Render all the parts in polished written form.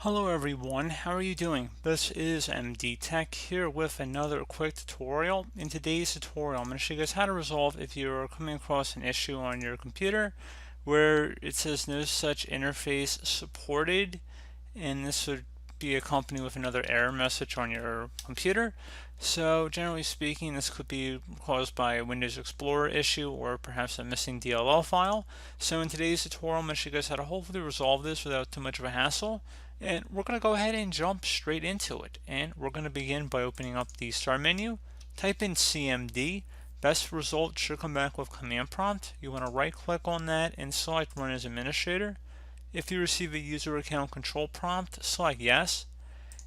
Hello everyone, how are you doing? This is MD Tech here with another quick tutorial. In today's tutorial, I'm going to show you guys how to resolve if you're coming across an issue on your computer where it says no such interface supported, and this would be accompanied with another error message on your computer. So generally speaking, this could be caused by a Windows Explorer issue or perhaps a missing DLL file. So in today's tutorial, I'm going to show you guys how to hopefully resolve this without too much of a hassle. And we're going to go ahead and jump straight into it. And we're going to begin by opening up the Start menu, type in CMD. Best result should come back with command prompt. You want to right click on that and select Run as Administrator. If you receive a user account control prompt, select yes.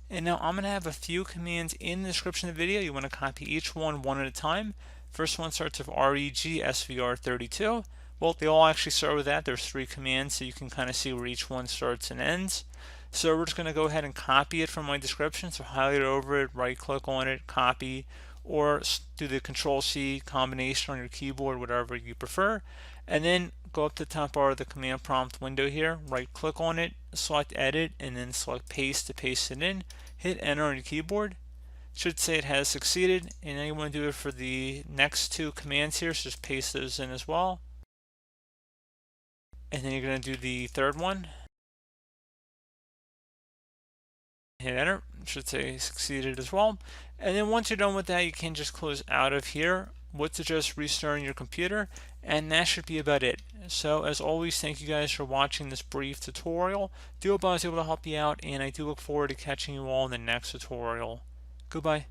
And now I'm going to have a few commands in the description of the video. You want to copy each one at a time. First one starts with registry.SystemRoot Well, they all actually start with that. There's 3 commands, so you can kind of see where each one starts and ends. So we're just going to go ahead and copy it from my description. So highlight over it, right click on it, copy, or do the Control-C combination on your keyboard, whatever you prefer. And then go up to the top bar of the command prompt window here, right click on it, select edit, and then select paste to paste it in. Hit enter on your keyboard. It should say it has succeeded, and then you want to do it for the next 2 commands here, so just paste those in as well. And then you're going to do the third one. Hit enter. It should say succeeded as well. And then once you're done with that, you can just close out of here. Would suggest restarting your computer, and that should be about it. So as always, thank you guys for watching this brief tutorial. Do hope I was able to help you out, and I do look forward to catching you all in the next tutorial. Goodbye.